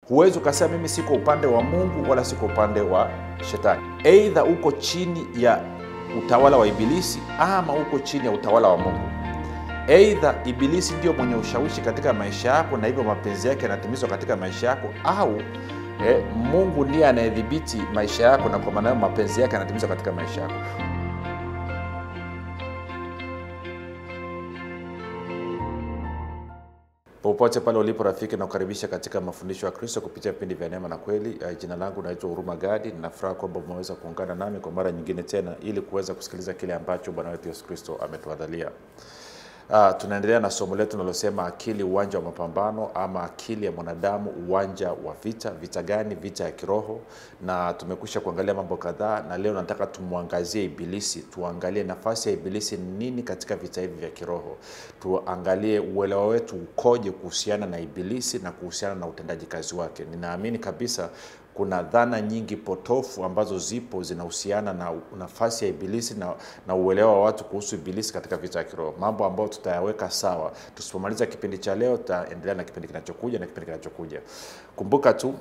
Huwezi ukasema mimi siko upande wa Mungu wala siko upande wa shetani. Aidha uko chini ya utawala wa ibilisi ama uko chini ya utawala wa Mungu. Aidha ibilisi ndio mwenye ushawishi katika maisha yako na hivyo mapenzi yake yanatimizwa katika maisha yako, au Mungu ndiye anayedhibiti maisha yako na kwa maana mapenzi yake yanatimizwa katika maisha yako. Popote pale ulipo rafiki, na kukaribisha katika mafundisho ya Kristo kupitia vipindi vya neema na kweli. Jina langu naitwa Huruma Gadi. Ninafuraha kwamba umeweza kuungana nami kwa mara nyingine tena ili kuweza kusikiliza kile ambacho Bwana wetu Yesu Kristo ametuandalia. Tunaendelea na somo letu linalosema akili uwanja wa mapambano, ama akili ya mwanadamu uwanja wa vita. Vita gani? Vita ya kiroho. Na tumekwisha kuangalia mambo kadhaa, na leo nataka tumuangazie ibilisi. Tuangalie nafasi ya ibilisi nini katika vita hivi vya kiroho. Tuangalie uelewa wetu ukoje kuhusiana na ibilisi na kuhusiana na utendaji kazi wake. Ninaamini kabisa kuna dhana nyingi potofu ambazo zipo zinahusiana na nafasi ya ibilisi na uelewa wa watu kuhusu ibilisi katika vita ya kiroho. Mambo ambayo tutayaweka sawa. Tusipomaliza kipindi cha leo, tutaendelea na kipindi kinachokuja. Kumbuka tu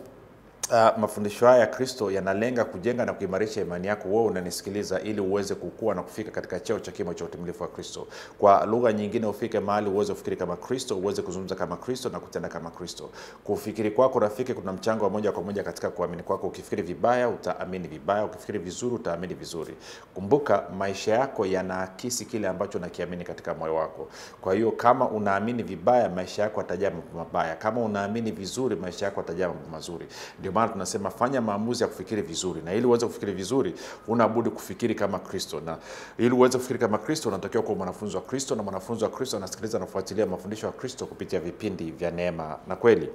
mafundisho haya ya Kristo yanalenga kujenga na kuimarisha imani yako wewe unanisikiliza, ili uweze kukua na kufika katika cheo cha kimo cha utimilifu wa Kristo. Kwa lugha nyingine, ufike mahali uweze kufikiri kama Kristo, uweze kuzungumza kama Kristo na kutenda kama Kristo. Kufikiri kwako rafiki kuna mchango wa moja kwa moja katika kuamini kwako. Ukifikiri vibaya utaamini vibaya, ukifikiri vizuri utaamini vizuri. Kumbuka maisha yako yanaakisi kile ambacho unakiamini katika moyo wako. Kwa hiyo kama unaamini vibaya, maisha yako yatajaa mambo mabaya. Kama unaamini vizuri, maisha yako yatajaa mambo mazuri. Ndio maana tunasema fanya maamuzi ya kufikiri vizuri, na ili uweze kufikiri vizuri unabudi kufikiri kama Kristo. Na ili uweze kufikiri kama Kristo unatakiwa kuwa mwanafunzi wa Kristo, na mwanafunzi wa Kristo anasikiliza na kufuatilia mafundisho ya Kristo kupitia vipindi vya neema na kweli.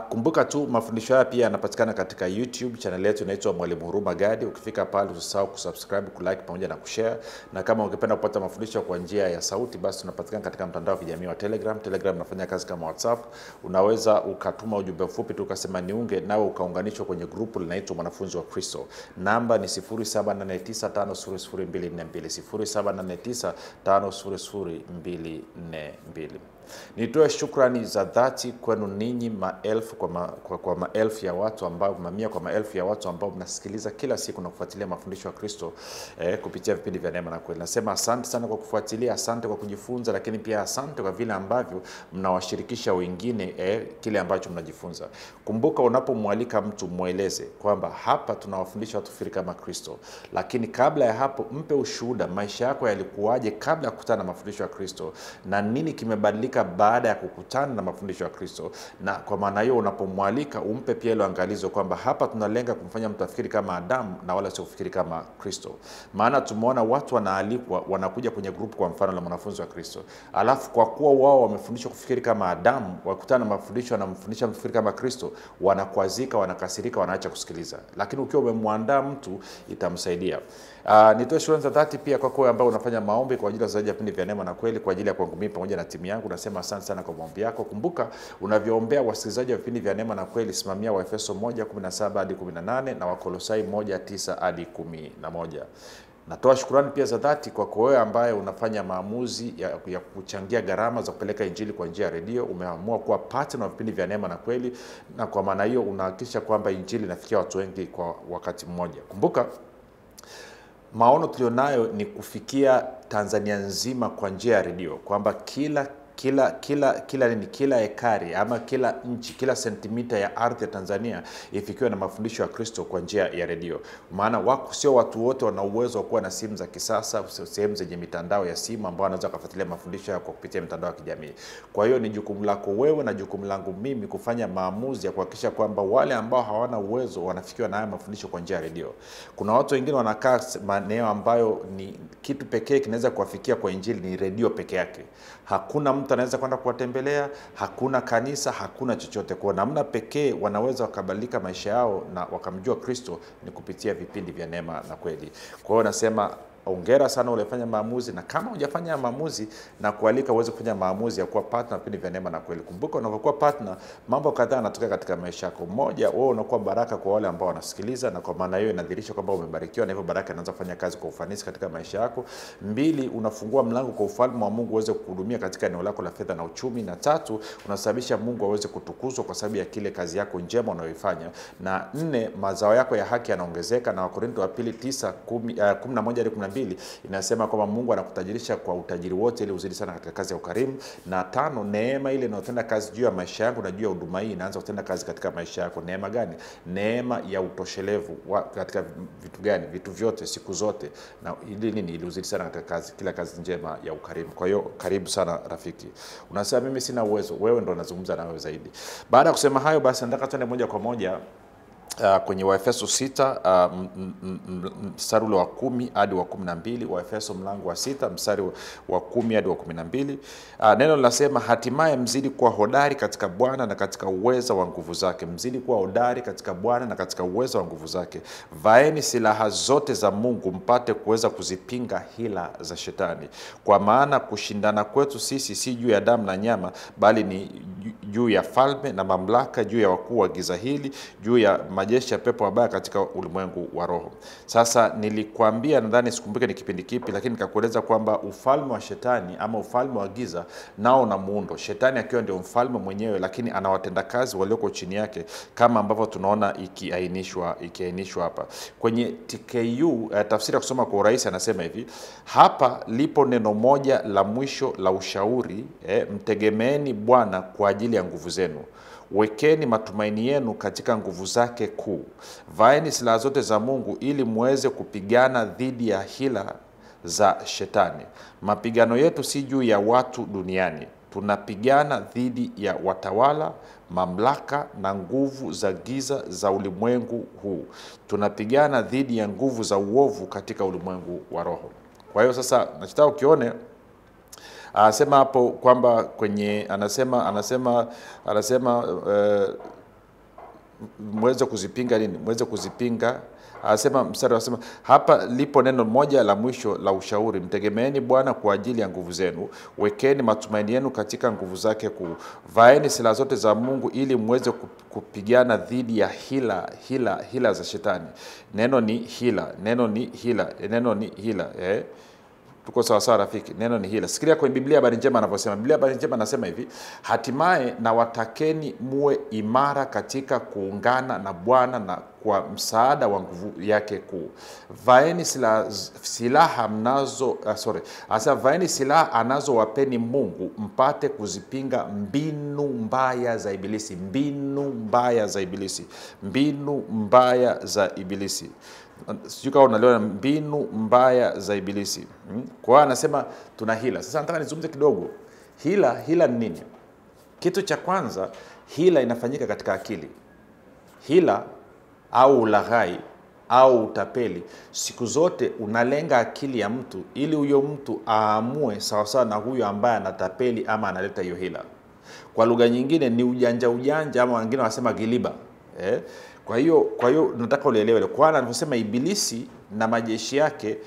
Kumbuka tu mafundisho haya pia yanapatikana katika YouTube channel yetu inaitwa Mwalimu Huruma Gadi. Ukifika pale usisahau kusubscribe, kulike pamoja na kushare. Na kama ungependa kupata mafundisho kwa njia ya sauti, basi tunapatikana katika mtandao wa kijamii wa Telegram. Telegram inafanya kazi kama WhatsApp. Unaweza ukatuma ujumbe mfupi tu ukasema niunge, nawe ukaunganishwa kwenye grupu linaloitwa Mwanafunzi wa Kristo. Namba ni 0789500242, 0789500242. Nitoe shukrani za dhati kwenu ninyi maelfu kwa maelfu ya watu ambao, mamia kwa maelfu ya watu ambao mnasikiliza kila siku na kufuatilia mafundisho ya Kristo kupitia vipindi vya neema na kweli. Nasema asante sana kwa kufuatilia, asante kwa kujifunza, lakini pia asante kwa vile ambavyo mnawashirikisha wengine kile ambacho mnajifunza. Kumbuka unapomwalika mtu mueleze kwamba hapa tunawafundisha watu kufikiri kama Kristo. Lakini kabla ya hapo mpe ushuhuda, maisha yako yalikuwaje kabla ya kukutana na mafundisho ya Kristo na nini kimebadilika baada ya kukutana na mafundisho ya Kristo. Na kwa maana hiyo unapomwalika umpe pia ile angalizo kwamba hapa tunalenga kumfanya mtu afikiri kama Adamu na wala sio kufikiri kama Kristo. Maana tumeona watu wanaalikwa wanakuja kwenye group kwa mfano la mwanafunzi wa Kristo. Alafu kwa kuwa wao wamefundishwa kufikiri kama Adamu, wakutana na mafundisho wanamfundisha kufikiri kama Kristo, wanakwazika, wanakasirika, wanaacha kusikiliza. Lakini ukiwa umemwandaa mtu itamsaidia. Nitoe shukrani za dhati pia kwa kwa ambao unafanya maombi kwa ajili ya zaidi ya vipindi vya neema na kweli, kwa ajili ya kwangu mimi pamoja na timu yangu. Nasema asante sana kwa maombi yako. Kumbuka unavyoombea wasikilizaji wa vipindi vya neema na kweli, simamia Waefeso 1:17 hadi 18 na Wakolosai 1:9 hadi 11. Natoa shukrani pia za dhati kwa wewe ambaye unafanya maamuzi ya kuchangia gharama za kupeleka injili kwa njia ya redio. Umeamua kuwa partner wa vipindi vya neema na kweli, na kwa maana hiyo unahakikisha kwamba injili inafikia watu wengi kwa wakati mmoja. Kumbuka maono tulionayo ni kufikia Tanzania nzima kwa njia ya redio, kwamba kila ekari ama kila nchi, kila sentimita ya ardhi ya Tanzania ifikiwe na mafundisho ya Kristo kwa njia ya redio. Maana sio watu wote wana uwezo wa kuwa na simu za kisasa, sehemu zenye mitandao ya simu ambao wanaweza kufuatilia mafundisho kwa kupitia mitandao ya kijamii. Kwa hiyo ni jukumu lako wewe na jukumu langu mimi kufanya maamuzi ya kuhakikisha kwamba wale ambao hawana uwezo wanafikiwa na haya mafundisho kwa njia ya redio. Kuna watu wengine wanakaa maeneo ambayo ni kitu pekee kinaweza kuwafikia kwa injili ni redio peke yake. Hakuna mtu anaweza kwenda kuwatembelea, hakuna kanisa, hakuna chochote. Kwa namna pekee wanaweza wakabadilika maisha yao na wakamjua Kristo ni kupitia vipindi vya neema na kweli. Kwa hiyo nasema hongera sana ulifanya maamuzi, na kama hujafanya maamuzi na kualika uweze kufanya maamuzi ya kuwa partner vipindi vya neema na kweli. Kumbuka unapokuwa partner, mambo kadhaa yanatokea katika maisha yako. Moja, wewe unakuwa baraka kwa wale ambao wanasikiliza, na kwa maana hiyo inadhihirisha kwamba umebarikiwa, na hivyo baraka inaanza kufanya kazi kwa ufanisi katika maisha yako. Mbili, unafungua mlango kwa ufalme wa Mungu uweze kuhudumia katika eneo lako la fedha na uchumi. Na tatu, unasababisha Mungu aweze kutukuzwa kwa sababu ya kile kazi yako njema unayoifanya. Na nne, mazao yako ya haki yanaongezeka, na Wakorintho wa pili 9:11-12 inasema kwamba Mungu anakutajirisha kwa utajiri wote ili uzidi sana katika kazi ya ukarimu. Na tano, neema ile inayotenda kazi juu ya maisha yangu na juu ya huduma hii inaanza kutenda kazi katika maisha yako. Neema gani? Neema ya utoshelevu katika vitu gani? Vitu vyote siku zote. Na ili nini? Ili uzidi sana katika kazi, kila kazi njema ya ukarimu. Kwa hiyo karibu sana rafiki. Unasema mimi sina uwezo, wewe ndo unazungumza na wewe zaidi. Baada ya kusema hayo, basi nataka tuende moja kwa moja kwenye Waefeso 6 mstari wa 10 hadi wa 12. Waefeso mlango wa 6 mstari wa 10 hadi wa 12. Neno linasema, hatimaye mzidi kuwa hodari katika Bwana na katika uweza wa nguvu zake. Mzidi kuwa hodari katika Bwana na katika uweza wa nguvu zake. Vaeni silaha zote za Mungu mpate kuweza kuzipinga hila za shetani. Kwa maana kushindana kwetu sisi si juu ya damu na nyama, bali ni juu ya falme na mamlaka, juu ya wakuu wa giza hili, juu ya majeshi ya pepo wabaya katika ulimwengu wa roho. Sasa nilikwambia, nadhani sikumbuke ni kipindi kipi, lakini nikakueleza kwamba ufalme wa shetani ama ufalme wa giza nao na muundo. Shetani akiwa ndio mfalme mwenyewe, lakini ana watendakazi walioko chini yake, kama ambavyo tunaona ikiainishwa hapa. Kwenye TKU tafsiri ya kusoma kwa urahisi anasema hivi: hapa lipo neno moja la mwisho la ushauri, mtegemeeni Bwana kwa ajili ya nguvu zenu. Wekeni matumaini yenu katika nguvu zake kuu. Vaeni silaha zote za Mungu ili muweze kupigana dhidi ya hila za shetani. Mapigano yetu si juu ya watu duniani. Tunapigana dhidi ya watawala, mamlaka na nguvu za giza za ulimwengu huu. Tunapigana dhidi ya nguvu za uovu katika ulimwengu wa roho. Kwa hiyo sasa nachotaka ukione, anasema hapo kwamba kwenye anasema mweze kuzipinga nini? Mweze kuzipinga. Anasema mstari anasema, hapa lipo neno moja la mwisho la ushauri, mtegemeeni Bwana kwa ajili ya nguvu zenu. Wekeni matumaini yenu katika nguvu zake kuu. Vaeni silaha zote za Mungu ili muweze kupigana dhidi ya hila za shetani. Neno ni hila. Tuko sawa sawa rafiki? Neno ni hila. Sikilia kwenye Biblia Habari Njema anavyosema. Biblia Habari Njema anasema hivi: hatimaye na watakeni muwe imara katika kuungana na Bwana na kwa msaada wa nguvu yake kuu. Vaeni silaha anazowapeni Mungu mpate kuzipinga mbinu mbaya za ibilisi. Mbinu mbaya za ibilisi. Sijui kama unaelewa mbinu mbaya za ibilisi. Kwa hiyo anasema tuna hila. Sasa nataka nizungumze kidogo. Hila ni nini? Kitu cha kwanza, hila inafanyika katika akili. Hila au ulaghai au utapeli, siku zote unalenga akili ya mtu ili huyo mtu aamue sawa sawa na huyo ambaye anatapeli ama analeta hiyo hila. Kwa lugha nyingine ni ujanja ama wengine wanasema giliba. Kwa hiyo nataka ulielewe. Kwa anavyosema ibilisi na majeshi yake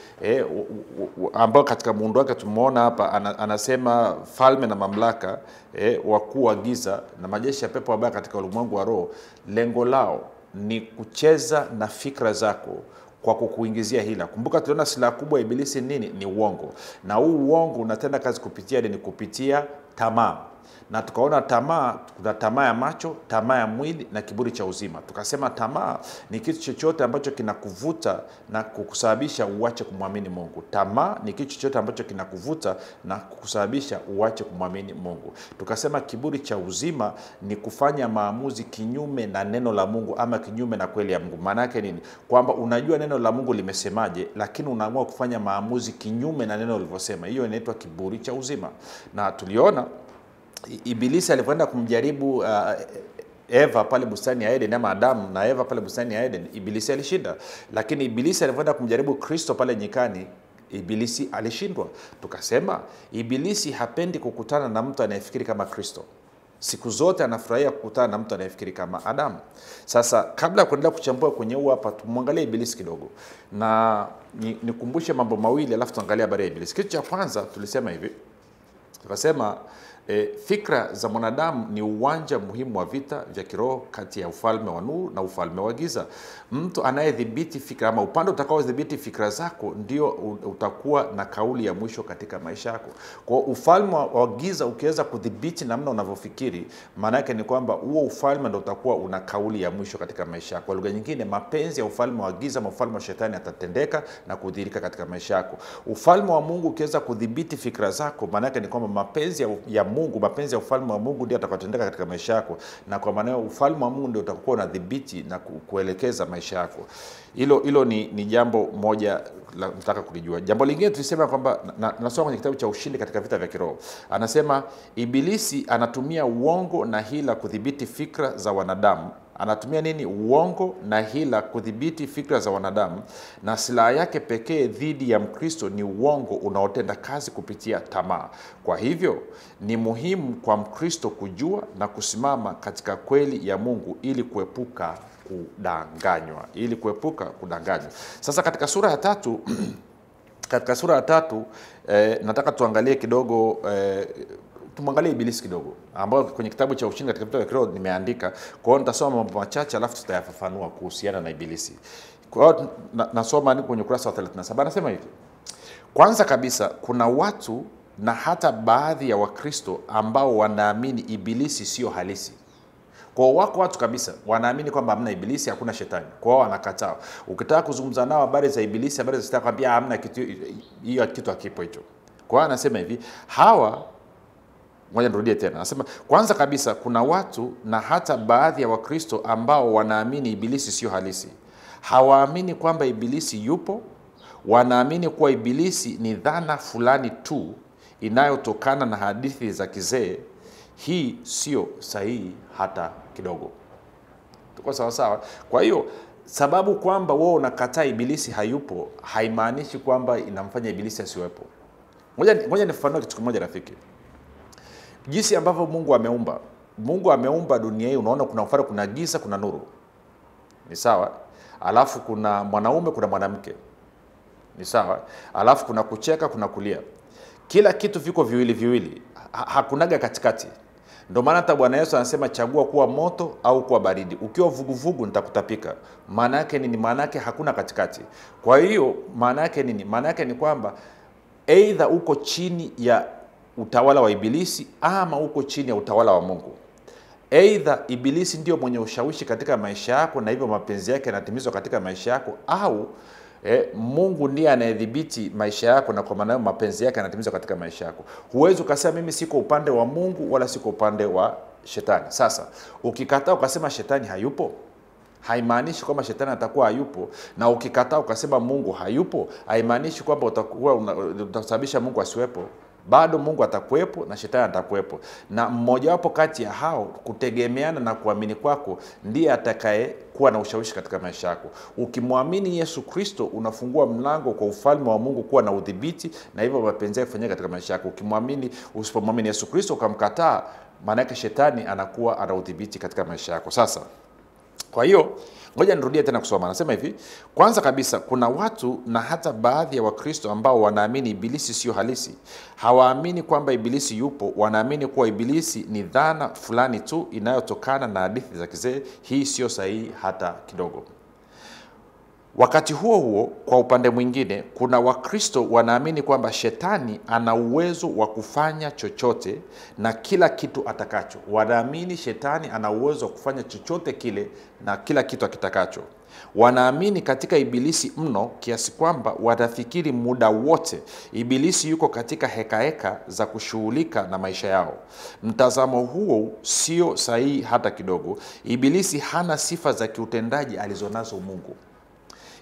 ambao katika muundo wake tumeona hapa, anasema falme na mamlaka, wakuu wa giza na majeshi ya pepo wabaya katika ulimwengu wa roho, lengo lao ni kucheza na fikra zako kwa kukuingizia hila. Kumbuka tuliona silaha kubwa ya ibilisi nini? Ni uongo. Na huu uongo unatenda kazi kupitia tamaa. Na tukaona tamaa, kuna tamaa ya macho, tamaa ya mwili na kiburi cha uzima. Tukasema tamaa ni kitu chochote ambacho kinakuvuta na kukusababisha uache kumwamini Mungu. Tamaa ni kitu chochote ambacho kinakuvuta na kukusababisha uache kumwamini Mungu. Tukasema kiburi cha uzima ni kufanya maamuzi kinyume na neno la Mungu ama kinyume na kweli ya Mungu. Maana yake nini? Kwamba unajua neno la Mungu limesemaje, lakini unaamua kufanya maamuzi kinyume na neno lilivyosema. Hiyo inaitwa kiburi cha uzima. Na tuliona ibilisi alipoenda kumjaribu Eva pale bustani ya Eden, ama Adamu na Eva pale bustani ya Eden, ibilisi alishinda. Lakini ibilisi alipoenda kumjaribu Kristo pale nyikani, ibilisi alishindwa. Tukasema ibilisi hapendi kukutana na mtu anayefikiri kama Kristo. siku zote anafurahia kukutana na mtu anayefikiri kama Adamu. Sasa kabla ya kuendelea kuchambua kwenye huu hapa, tumwangalie ibilisi kidogo na nikumbushe mambo mawili, alafu tuangalie habari ya ibilisi. Kitu cha kwanza tulisema hivi, tukasema fikra za mwanadamu ni uwanja muhimu wa vita vya kiroho kati ya ufalme wa nuru na ufalme wa giza. Mtu anayedhibiti fikra, ama upande utakaodhibiti fikra zako, ndio utakuwa na kauli ya mwisho katika maisha yako. Kwa ufalme wa giza ukiweza kudhibiti namna unavyofikiri, maana yake ni kwamba huo ufalme ndio utakuwa una kauli ya mwisho katika maisha yako. Kwa lugha nyingine, mapenzi ya ufalme wa giza na ufalme wa shetani yatatendeka na kudhihirika katika maisha yako. Ufalme wa Mungu ukiweza kudhibiti fikra zako, maana yake ni kwamba mapenzi ya Mungu, mapenzi ya ufalme wa Mungu ndio atakayotendeka katika maisha yako, na kwa maana ufalme wa Mungu ndio utakuwa unadhibiti na kuelekeza maisha yako. Hilo ni jambo moja la nataka kulijua. Jambo lingine tulisema kwamba nasoma kwenye kitabu cha Ushindi katika vita vya kiroho. Anasema ibilisi anatumia uongo na hila kudhibiti fikra za wanadamu. Anatumia nini? Uongo na hila kudhibiti fikra za wanadamu, na silaha yake pekee dhidi ya Mkristo ni uongo unaotenda kazi kupitia tamaa. Kwa hivyo ni muhimu kwa Mkristo kujua na kusimama katika kweli ya Mungu ili kuepuka kudanganywa. Sasa katika sura ya 3 katika sura ya 3 nataka tuangalie kidogo, tumwangalie ibilisi kidogo, ambao kwenye kitabu cha Ushindi katika vita vya kiroho nimeandika. Kwa hiyo nitasoma mambo machache alafu tutayafafanua kuhusiana na ibilisi. Kwa hiyo nasoma kwenye ukurasa wa 37. Anasema hivi: kwanza kabisa, kuna watu na hata baadhi ya Wakristo ambao wanaamini ibilisi sio halisi. Kwa wako watu kabisa wanaamini kwamba hamna ibilisi, hakuna shetani. Kwa hiyo wanakataa. Ukitaka kuzungumza nao habari za ibilisi, habari za shetani, kwambia hamna kitu, hiyo kitu hakipo hicho. Kwa hiyo anasema hivi, ngoja nirudie tena. Anasema kwanza kabisa, kuna watu na hata baadhi ya Wakristo ambao wanaamini ibilisi sio halisi. Hawaamini kwamba ibilisi yupo, wanaamini kuwa ibilisi ni dhana fulani tu inayotokana na hadithi za kizee. Hii sio sahihi hata kidogo. Tuko sawa sawa? Kwa hiyo sababu kwamba wewe unakataa ibilisi hayupo haimaanishi kwamba inamfanya ibilisi asiwepo. Ngoja nifafanue kitu kimoja rafiki. Jinsi ambavyo Mungu ameumba dunia hii, unaona kuna mfano, kuna giza, kuna nuru. Ni sawa? Alafu kuna mwanaume, kuna mwanamke. Ni sawa? Alafu kuna kucheka, kuna kulia. Kila kitu viko viwili. Hakunaga katikati. Ndio maana hata Bwana Yesu anasema chagua kuwa moto au kuwa baridi. Ukiwa vuguvugu nitakutapika. Maana yake nini? Maana yake hakuna katikati. Kwa hiyo maana yake nini? Maana yake ni kwamba either uko chini ya utawala wa ibilisi ama uko chini ya utawala wa Mungu. Either ibilisi ndio mwenye ushawishi katika maisha yako na hivyo mapenzi yake yanatimizwa katika maisha yako, au Mungu ndiye anayedhibiti maisha yako na kwa maana mapenzi yake yanatimizwa katika maisha yako. Huwezi ukasema mimi siko upande wa Mungu wala siko upande wa shetani. Sasa ukikataa ukasema shetani hayupo, haimaanishi kwamba shetani atakuwa hayupo, na ukikataa ukasema Mungu hayupo, haimaanishi kwamba utasababisha Mungu asiwepo. Bado Mungu atakuwepo na shetani atakuwepo, na mmoja wapo kati ya hao, kutegemeana na kuamini kwako, ndiye atakaye kuwa na ushawishi katika maisha yako. Ukimwamini Yesu Kristo, unafungua mlango kwa ufalme wa Mungu kuwa na udhibiti, na hivyo mapenzi yake kufanyika katika maisha yako. Usipomwamini Yesu Kristo ukamkataa, maana yake shetani anakuwa ana udhibiti katika maisha yako. Sasa kwa hiyo ngoja nirudie tena kusoma. Anasema hivi, kwanza kabisa, kuna watu na hata baadhi ya Wakristo ambao wanaamini ibilisi sio halisi. Hawaamini kwamba ibilisi yupo, wanaamini kuwa ibilisi ni dhana fulani tu inayotokana na hadithi za kizee. Hii sio sahihi hata kidogo. Wakati huo kwa upande mwingine, kuna Wakristo wanaamini kwamba shetani ana uwezo wa kufanya chochote na kila kitu atakacho. Wanaamini shetani ana uwezo wa kufanya chochote kile na kila kitu akitakacho. Wanaamini katika ibilisi mno kiasi kwamba watafikiri muda wote ibilisi yuko katika heka za kushughulika na maisha yao. Mtazamo huo sio sahihi hata kidogo. Ibilisi hana sifa za kiutendaji alizonazo Mungu.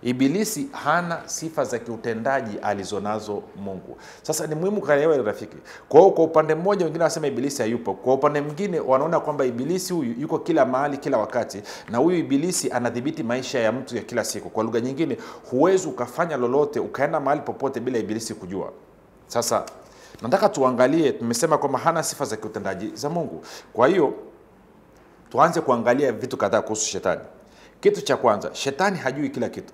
Ibilisi hana sifa za kiutendaji alizonazo Mungu. Sasa ni muhimu kuelewa rafiki. Kwa hiyo kwa upande mmoja wengine wanasema ibilisi hayupo. Kwa upande mwingine wanaona kwamba ibilisi huyu yuko kila mahali kila wakati, na huyu ibilisi anadhibiti maisha ya mtu ya kila siku. Kwa lugha nyingine, huwezi ukafanya lolote ukaenda mahali popote bila ibilisi kujua. Sasa Nataka tuangalie, tumesema kwamba hana sifa za kiutendaji za Mungu. Kwa hiyo tuanze kuangalia vitu kadhaa kuhusu shetani. Kitu cha kwanza, shetani hajui kila kitu.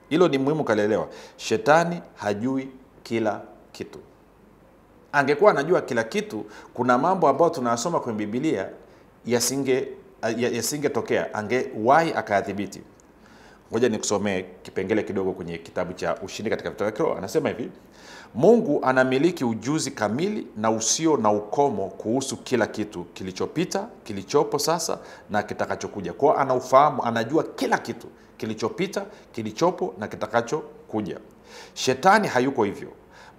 Hilo ni muhimu kuelewa. Shetani hajui kila kitu. Angekuwa anajua kila kitu, kuna mambo ambayo tunasoma kwenye Biblia yasingetokea, angewahi akayadhibiti. Ngoja nikusomee kipengele kidogo kwenye kitabu cha Ushindi katika Vita vya Kiroho. Anasema hivi: Mungu anamiliki ujuzi kamili na usio na ukomo kuhusu kila kitu kilichopita, kilichopo sasa na kitakachokuja. Kwa anaufahamu, anajua kila kitu kilichopita, kilichopo na kitakachokuja. Shetani hayuko hivyo.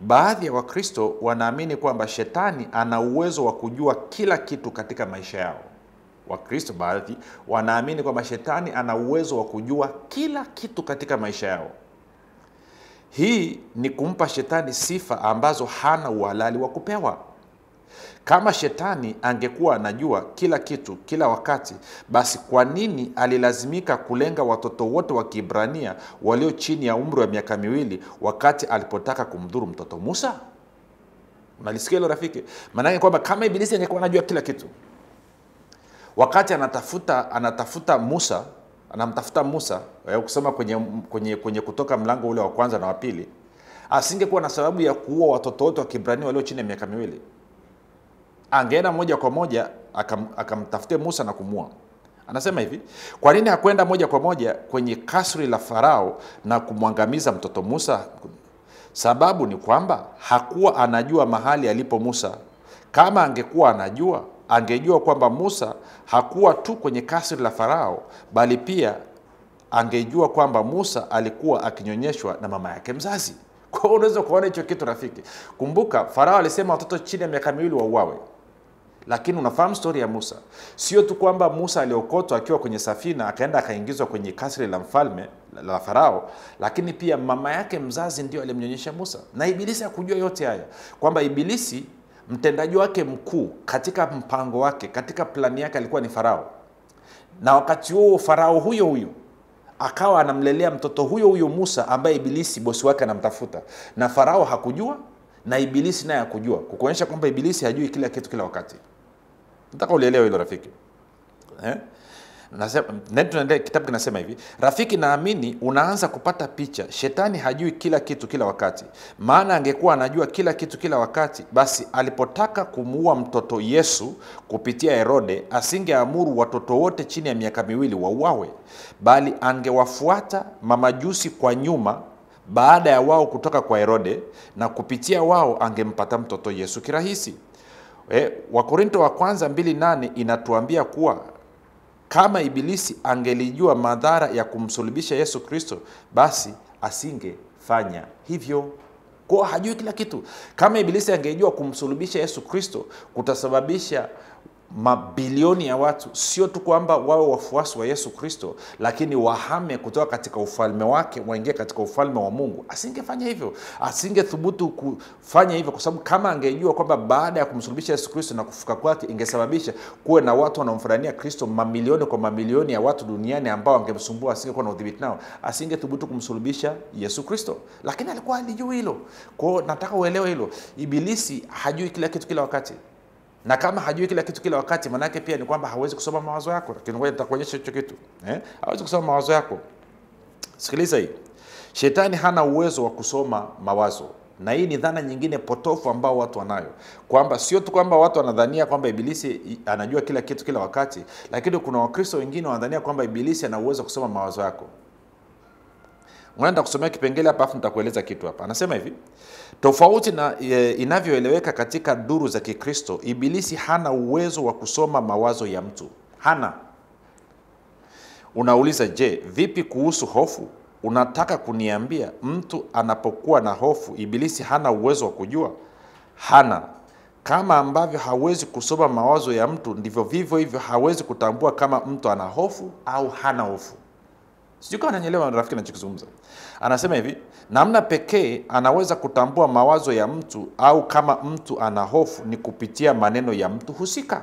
Baadhi ya Wakristo wanaamini kwamba shetani ana uwezo wa kujua kila kitu katika maisha yao. Wakristo baadhi wanaamini kwamba shetani ana uwezo wa kujua kila kitu katika maisha yao. Hii ni kumpa shetani sifa ambazo hana uhalali wa kupewa. Kama shetani angekuwa anajua kila kitu kila wakati, basi kwa nini alilazimika kulenga watoto wote wa Kiebrania walio chini ya umri wa miaka 2 wakati alipotaka kumdhuru mtoto Musa? Unalisikia hilo rafiki? Maana yake kwamba kama ibilisi angekuwa anajua kila kitu, wakati anamtafuta Musa, ukisoma kwenye Kutoka mlango ule wa kwanza na wa pili, asingekuwa na sababu ya kuua watoto wote wa Kiebrania walio chini ya miaka 2. Angeenda moja kwa moja akamtafute Musa na kumua. Anasema hivi, kwa nini hakwenda moja kwa moja kwenye kasri la Farao na kumwangamiza mtoto Musa? Sababu ni kwamba hakuwa anajua mahali alipo Musa. Kama angekuwa anajua, angejua kwamba Musa hakuwa tu kwenye kasri la Farao, bali pia angejua kwamba Musa alikuwa akinyonyeshwa na mama yake mzazi. Kwa hiyo unaweza kuona hicho kitu rafiki. Kumbuka Farao alisema watoto chini ya miaka 2 wauawe. Lakini unafahamu story ya Musa. Sio tu kwamba Musa aliokotwa akiwa kwenye safina akaenda akaingizwa kwenye kasri la mfalme la Farao, lakini pia mama yake mzazi ndio alimnyonyesha Musa. Na ibilisi hakujua yote haya, kwamba ibilisi mtendaji wake mkuu katika mpango wake, katika plani yake alikuwa ni Farao. Na wakati huo Farao huyo akawa anamlelea mtoto huyo Musa ambaye ibilisi bosi wake anamtafuta. Na Farao hakujua na ibilisi naye hakujua. Kukuonyesha kwamba ibilisi hajui kila kitu kila wakati. Nataka ulielewe hilo rafiki. Nasema kitabu kinasema hivi, rafiki, naamini unaanza kupata picha. Shetani hajui kila kitu kila wakati. Maana angekuwa anajua kila kitu kila wakati, basi alipotaka kumuua mtoto Yesu kupitia Herode, asingeamuru watoto wote chini ya miaka 2 wauawe, bali angewafuata mamajusi kwa nyuma baada ya wao kutoka kwa Herode, na kupitia wao angempata mtoto Yesu kirahisi. Wakorinto wa kwanza 2:8 inatuambia kuwa kama ibilisi angelijua madhara ya kumsulubisha Yesu Kristo, basi asingefanya hivyo. Kwa hajui kila kitu. Kama ibilisi angejua kumsulubisha Yesu Kristo kutasababisha mabilioni ya watu sio tu kwamba wawe wafuasi wa Yesu Kristo, lakini wahame kutoka katika ufalme wake waingie katika ufalme wa Mungu, asingefanya hivyo. Asingethubutu kufanya hivyo, kwa sababu kama angejua kwamba baada ya kumsulubisha Yesu Kristo na kufuka kwake ingesababisha kuwe na watu wanaomfurania Kristo, mamilioni kwa mamilioni ya watu duniani ambao angemsumbua, asingekuwa na udhibiti nao, asingethubutu kumsulubisha Yesu Kristo. Lakini alikuwa alijua hilo. Kwa hiyo nataka uelewe hilo. Ibilisi hajui kila kitu kila wakati. Na kama hajui kila kitu kila wakati, manake pia ni kwamba hawezi kusoma mawazo yako. Lakini ngoja nitakuonyesha hicho kitu. Hawezi kusoma mawazo yako. Sikiliza hii. Shetani hana uwezo wa kusoma mawazo. Na hii ni dhana nyingine potofu ambao watu wanayo. Kwamba sio tu kwamba watu wanadhania kwamba ibilisi anajua kila kitu kila wakati, lakini kuna Wakristo wengine wanadhania kwamba ibilisi ana uwezo wa kusoma mawazo yako. Ngoja nitakusomea kipengele hapa afu nitakueleza kitu hapa. Anasema hivi, tofauti na inavyoeleweka katika duru za Kikristo, ibilisi hana uwezo wa kusoma mawazo ya mtu. Hana. Unauliza, je, vipi kuhusu hofu? Unataka kuniambia mtu anapokuwa na hofu ibilisi hana uwezo wa kujua? Hana. Kama ambavyo hawezi kusoma mawazo ya mtu, ndivyo vivyo hivyo hawezi kutambua kama mtu ana hofu au hana hofu. Sijui kama unanielewa rafiki ninachozungumza. Anasema hivi, namna pekee anaweza kutambua mawazo ya mtu au kama mtu ana hofu ni kupitia maneno ya mtu husika.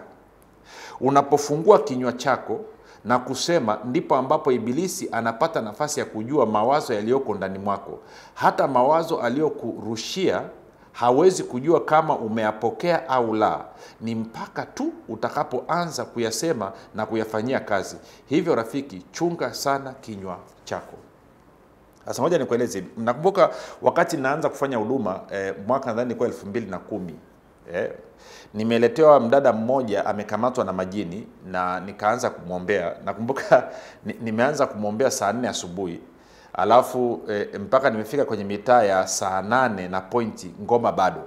Unapofungua kinywa chako na kusema, ndipo ambapo ibilisi anapata nafasi ya kujua mawazo yaliyoko ndani mwako. Hata mawazo aliyokurushia hawezi kujua kama umeyapokea au la, ni mpaka tu utakapoanza kuyasema na kuyafanyia kazi. Hivyo rafiki, chunga sana kinywa chako. Sasa moja nikueleze, nakumbuka wakati naanza kufanya huduma mwaka nadhani ilikuwa 2010, nimeletewa mdada mmoja amekamatwa na majini na nikaanza kumwombea. Nakumbuka nimeanza kumwombea saa 4 asubuhi. Alafu mpaka nimefika kwenye mitaa ya saa 8 na pointi, ngoma bado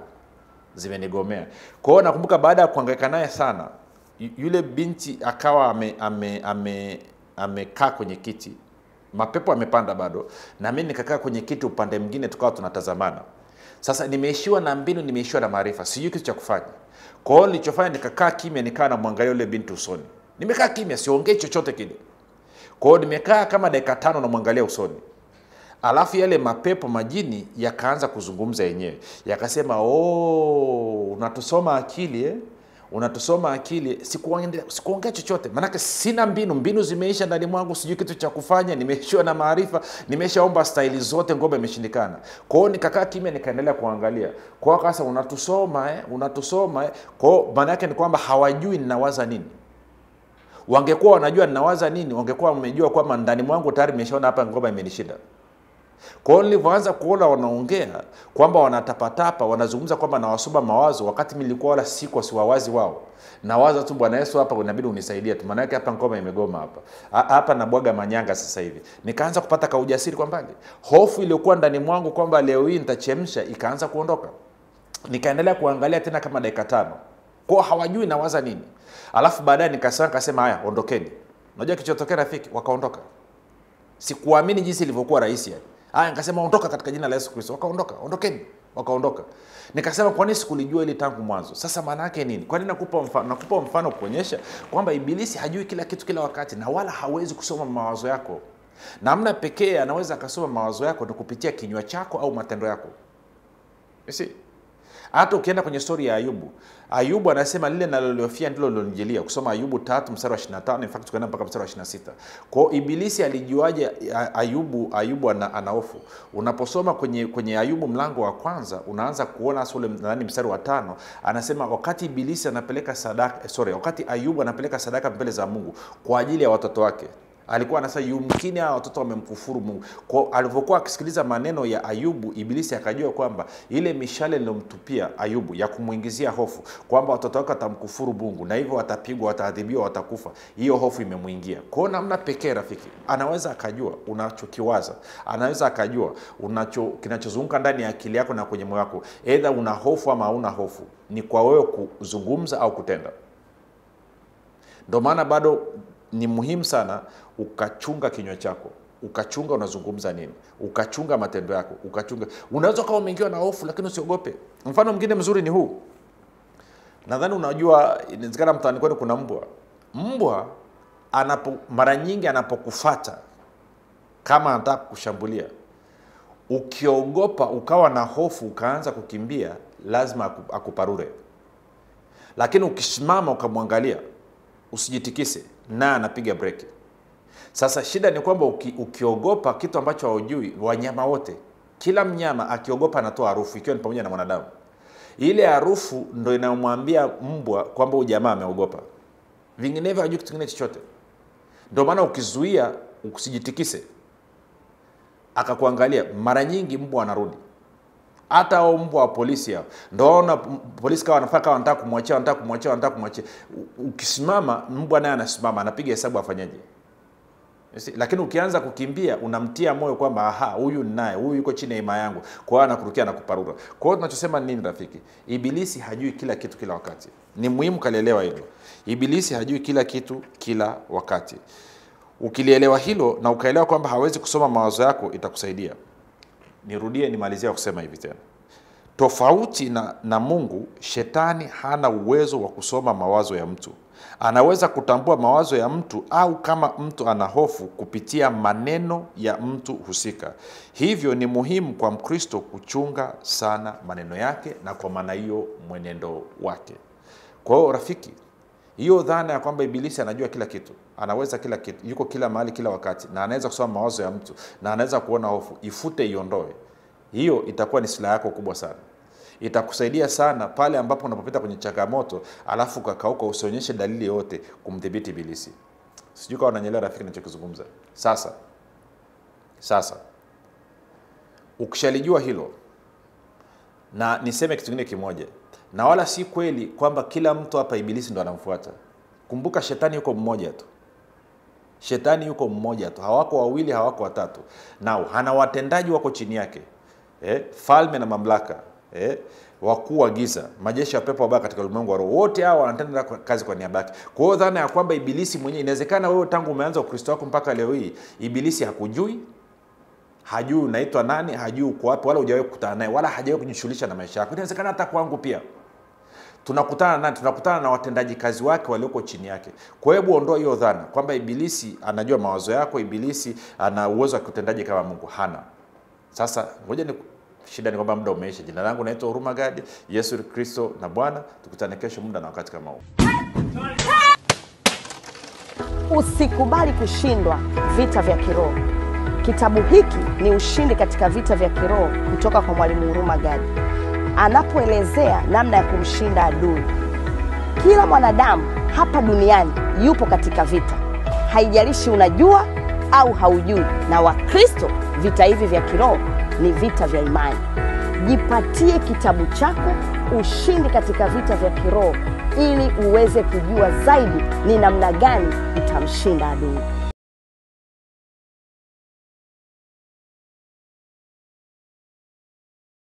zimenigomea. Kwa hiyo nakumbuka baada ya kuhangaika naye sana, yule binti akawa amekaa kwenye kiti. Mapepo amepanda bado, na mimi nikakaa kwenye kiti upande mwingine, tukawa tunatazamana. Sasa nimeishiwa na mbinu, nimeishiwa na maarifa, sijui kitu cha kufanya. Kwa hiyo nilichofanya nikakaa kimya, nikaa namwangalia yule binti usoni. Nimekaa kimya, siongei chochote kile. Kwa hiyo nimekaa kama dakika 5 namwangalia usoni. Alafu yale mapepo majini yakaanza kuzungumza yenyewe. Yakasema, unatusoma akili unatusoma akili. Sikuongea chochote, maana sina mbinu zimeisha ndani mwangu, sijui kitu cha kufanya, nimeishiwa na maarifa, nimeshaomba staili zote, ngoma imeshindikana. Kwa hiyo nikakaa kimya, nikaendelea kuangalia. Kwa hiyo akasema, unatusoma. Kwa hiyo maana yake ni kwamba hawajui ninawaza nini. Wangekuwa wanajua ninawaza nini, wangekuwa wamejua kwamba ndani mwangu tayari nimeshaona hapa ngoma imenishinda. Kwa hiyo nilipoanza kuona wanaongea kwamba wanatapatapa, wanazungumza kwamba nawasoma mawazo, wakati nilikuwa wala siwawazi wao. Nawaza tu, Bwana Yesu, hapa inabidi unisaidie tu, maana yake hapa ngoma imegoma hapa nabwaga manyanga sasa hivi. Nikaanza kupata kaujasiri kwa mbali. Hofu iliyokuwa ndani mwangu kwamba leo hii nitachemsha ikaanza kuondoka. Nikaendelea kuangalia tena kama dakika 5. Kwa hawajui nawaza nini. Alafu baadaye nikasema haya, ondokeni. Unajua kichotokea rafiki? Wakaondoka. Sikuamini jinsi ilivyokuwa rahisi yani. Haya, nikasema ondoka katika jina la Yesu Kristo. Wakaondoka, ondokeni. Wakaondoka. Nikasema kwa nini sikulijua ili tangu mwanzo? Sasa maana yake nini? Kwa nini nakupa mfano kuonyesha kwamba ibilisi hajui kila kitu kila wakati, na wala hawezi kusoma mawazo yako. Namna pekee anaweza akasoma mawazo yako ni kupitia kinywa chako au matendo yako. Hata ukienda kwenye story ya Ayubu anasema lile naloliofia ndilo lilonijilia. Kusoma Ayubu 3 mstari wa 25, in fact tukaenda mpaka mstari wa 26. Kwa ibilisi alijuaje Ayubu ana hofu? Unaposoma kwenye Ayubu mlango wa kwanza, unaanza kuona hasa ule ndani mstari wa 5, anasema wakati wakati Ayubu anapeleka sadaka mbele za Mungu kwa ajili ya watoto wake, alikuwa anasema yumkini hao watoto wamemkufuru Mungu. Kwa alivyokuwa akisikiliza maneno ya Ayubu, ibilisi akajua kwamba ile mishale nilomtupia Ayubu ya kumuingizia hofu kwamba watoto wake watamkufuru Mungu na hivyo watapigwa, wataadhibiwa, watakufa, hiyo hofu imemuingia. Kwa namna pekee rafiki, anaweza akajua unachokiwaza, anaweza akajua kinachozunguka ndani ya akili yako na kwenye moyo wako, either una hofu ama hauna hofu. Ni kwa wewe kuzungumza au kutenda. Ndio maana bado ni muhimu sana ukachunga kinywa chako, ukachunga unazungumza nini, ukachunga matendo yako, ukachunga. Unaweza kama umeingiwa na hofu lakini usiogope. Mfano mwingine mzuri ni huu. Nadhani unajua, inawezekana mtaani kwenu kuna mbwa mara nyingi anapokufuata kama anataka kushambulia, ukiogopa ukawa na hofu ukaanza kukimbia, lazima akuparure. Lakini ukisimama ukamwangalia, usijitikise, na anapiga breki. Sasa shida ni kwamba ukiogopa kitu ambacho haujui, wanyama wote, kila mnyama akiogopa anatoa harufu, ikiwa ni pamoja na mwanadamu. Ile harufu ndio inamwambia mbwa kwamba huyu jamaa ameogopa. Vinginevyo hajui kitu kingine chochote. Ndio maana ukizuia, usijitikise, akakuangalia, mara nyingi mbwa anarudi. Hata hao mbwa wa polisi hao, ndio polisi kama wanataka kumwachia, ukisimama mbwa naye anasimama, anapiga hesabu afanyaje. Lakini ukianza kukimbia, unamtia moyo kwamba huyu ninaye, huyu yuko chini ya hima yangu, kwa hiyo anakurukia na kuparura. Kwa hiyo tunachosema nini rafiki? Ibilisi hajui kila kitu kila wakati. Ni muhimu kalielewa hilo. Ibilisi hajui kila kitu kila wakati. Ukilielewa hilo na ukaelewa kwamba hawezi kusoma mawazo yako, itakusaidia. Nirudie nimalizia kusema hivi tena. Tofauti na Mungu, shetani hana uwezo wa kusoma mawazo ya mtu. Anaweza kutambua mawazo ya mtu au kama mtu ana hofu kupitia maneno ya mtu husika. Hivyo ni muhimu kwa Mkristo kuchunga sana maneno yake na kwa maana hiyo mwenendo wake. Kwa hiyo rafiki, hiyo dhana ya kwamba ibilisi anajua kila kitu, anaweza kila kitu, yuko kila mahali kila wakati, na anaweza kusoma mawazo ya mtu, na anaweza kuona hofu, ifute, iondoe. Hiyo itakuwa ni silaha yako kubwa sana. itakusaidia sana pale ambapo unapopita kwenye changamoto alafu kakauka, usionyeshe dalili yote kumdhibiti ibilisi. Sijui kama unanielewa rafiki ninachokizungumza. Sasa ukishalijua hilo, na niseme kitu kingine kimoja, na wala si kweli kwamba kila mtu hapa ibilisi ndo anamfuata. Kumbuka shetani yuko mmoja tu. Shetani yuko mmoja tu, hawako wawili, hawako watatu. Nao hana watendaji wako chini yake. Falme na mamlaka, wakuu wa giza, majeshi ya pepo wabaya katika ulimwengu wa roho, wote hao wanatenda kazi kwa niaba yake. Kwa hiyo dhana ya kwamba ibilisi mwenyewe, inawezekana wewe tangu umeanza Ukristo wako mpaka leo hii ibilisi hakujui, hajui unaitwa nani, hajui uko wapi, wala hujawahi kukutana naye, wala hajawahi kujishughulisha na maisha yako. Inawezekana hata kwangu pia. Tunakutana na watendaji kazi wake walioko chini yake. Kwa hiyo ondoa hiyo dhana kwamba ibilisi anajua mawazo yako, ibilisi ana uwezo wa kutendaje kama Mungu. Hana. Sasa ngoja shida ni kwamba muda umeisha. Jina langu naitwa Huruma Gadi. Yesu Kristo na Bwana. Tukutane kesho muda na wakati kama huu. Usikubali kushindwa vita vya kiroho. Kitabu hiki ni ushindi katika vita vya kiroho kutoka kwa Mwalimu Huruma Gadi, anapoelezea namna ya kumshinda adui. Kila mwanadamu hapa duniani yupo katika vita, haijalishi unajua au haujui. Na Wakristo, vita hivi vya kiroho ni vita vya imani. Jipatie kitabu chako Ushindi katika Vita vya Kiroho ili uweze kujua zaidi ni namna gani utamshinda adui.